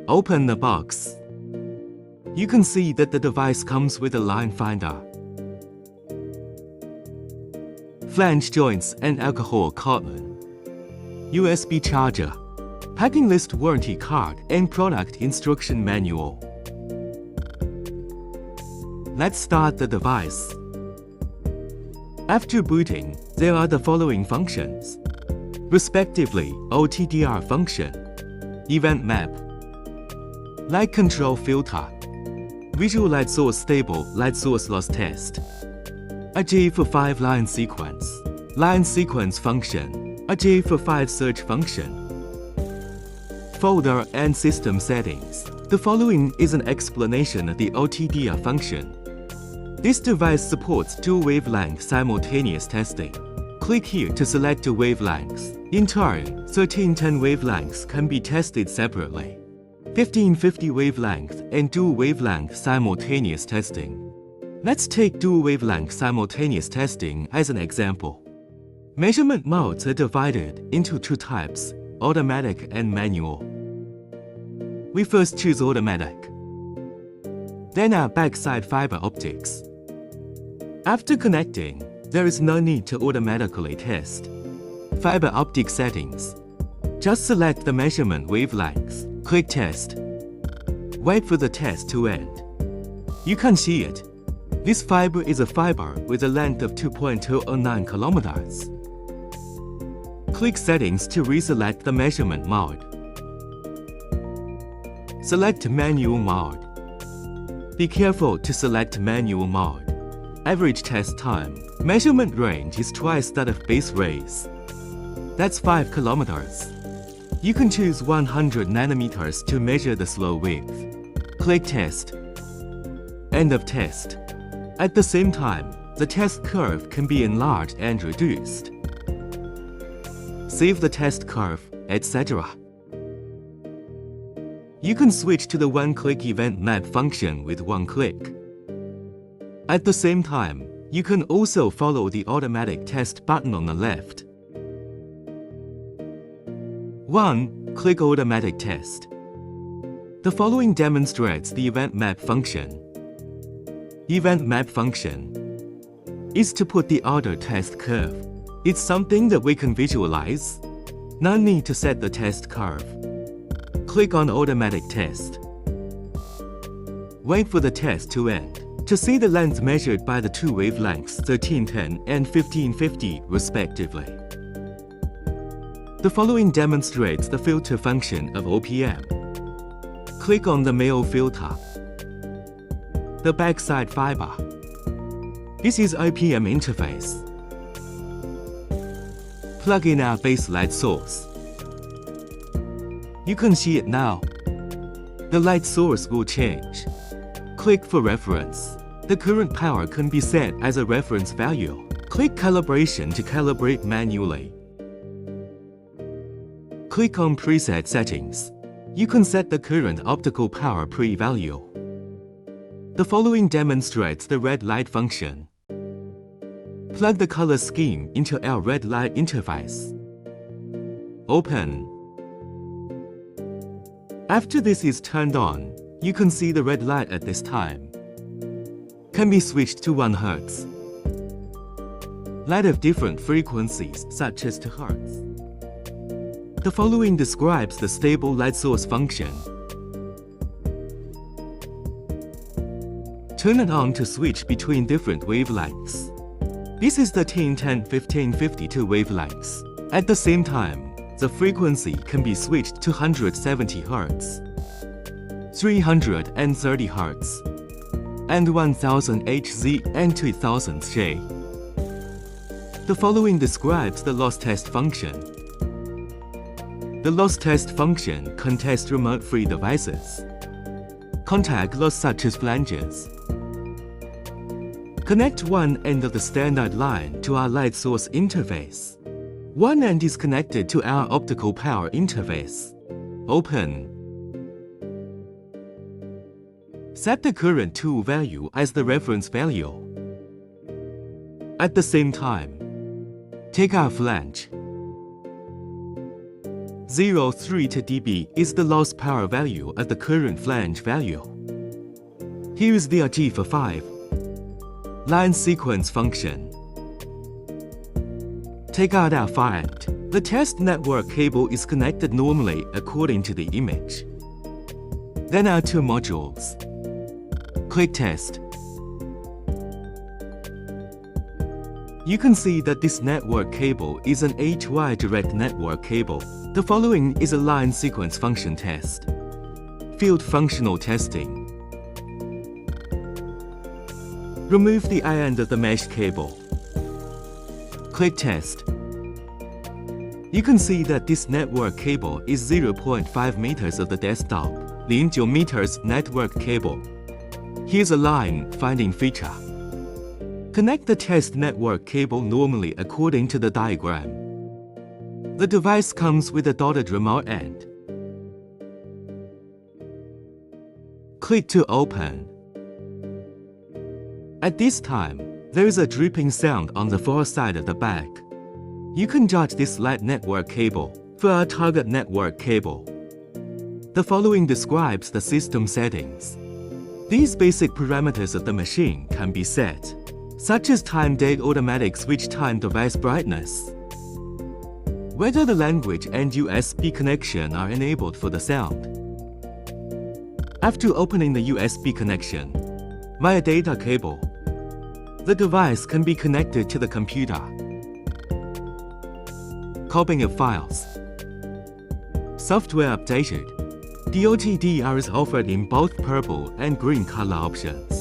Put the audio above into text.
Open the box. You can see that the device comes with a line finder, flange joints and alcohol carton, USB charger, packing list warranty card and product instruction manual. Let's start the device. After booting, there are the following functions, respectively: OTDR function, event map, light control filter, visual light source stable light source loss test, a G45 line sequence function, a G45 search function, folder and system settings. The following is an explanation of the OTDR function. This device supports dual wavelength simultaneous testing. Click here to select the wavelengths. In turn, 1310 wavelengths can be tested separately. 1550 wavelength and dual wavelength simultaneous testing. Let's take dual wavelength simultaneous testing as an example. Measurement modes are divided into two types, automatic and manual. We first choose automatic. Then our backside fiber optics. After connecting, there is no need to automatically test fiber optic settings. Just select the measurement wavelengths, click Test. Wait for the test to end. You can see it. This fiber is a fiber with a length of 2.209 kilometers. Click Settings to reselect the measurement mode. Select Manual mode. Be careful to select Manual mode. Average test time. Measurement range is twice that of base rays. That's 5 kilometers. You can choose 100 nanometers to measure the slow width. Click Test. End of test. At the same time, the test curve can be enlarged and reduced. Save the test curve, etc. You can switch to the one-click event map function with one click. At the same time, you can also follow the automatic test button on the left. 1. Click Automatic Test. The following demonstrates the event map function. Event map function is to put the auto test curve. It's something that we can visualize. No need to set the test curve. Click on Automatic Test. Wait for the test to end. To see the length measured by the two wavelengths 1310 and 1550 respectively. The following demonstrates the filter function of OPM. Click on the male filter. The backside fiber. This is OPM interface. Plug in our base light source. You can see it now. The light source will change. Click for reference. The current power can be set as a reference value. Click Calibration to calibrate manually. Click on Preset Settings. You can set the current optical power pre-value. The following demonstrates the red light function. Plug the color scheme into our red light interface. Open. After this is turned on, you can see the red light at this time can be switched to 1 Hz. Light of different frequencies, such as 2 Hz. The following describes the stable light source function. Turn it on to switch between different wavelengths. This is the 1010-1552 wavelengths. At the same time, the frequency can be switched to 170 Hz. 330 Hz, and 1000 Hz and 2000 J. The following describes the loss test function. The loss test function can test remote-free devices. Contact loss such as flanges. Connect one end of the standard line to our light source interface. One end is connected to our optical power interface. Open. Set the current tool value as the reference value. At the same time, take our flange. 0.03 dB is the loss power value at the current flange value. Here is the RG for 5. Line sequence function. Take out our far end. The test network cable is connected normally according to the image. Then our two modules. Click Test. You can see that this network cable is an HY direct network cable. The following is a line sequence function test. Field functional testing. Remove the eye end of the mesh cable. Click Test. You can see that this network cable is 0.5 meters of the desktop, 0.9 meters network cable. Here's a line finding feature. Connect the test network cable normally according to the diagram. The device comes with a dotted remote end. Click to open. At this time, there is a dripping sound on the far side of the back. You can judge this LED network cable for our target network cable. The following describes the system settings. These basic parameters of the machine can be set, such as time date automatic switch time device brightness, whether the language and USB connection are enabled for the sound. After opening the USB connection, via data cable, the device can be connected to the computer. Copying of files. Software updated. The OTDR is offered in both purple and green color options.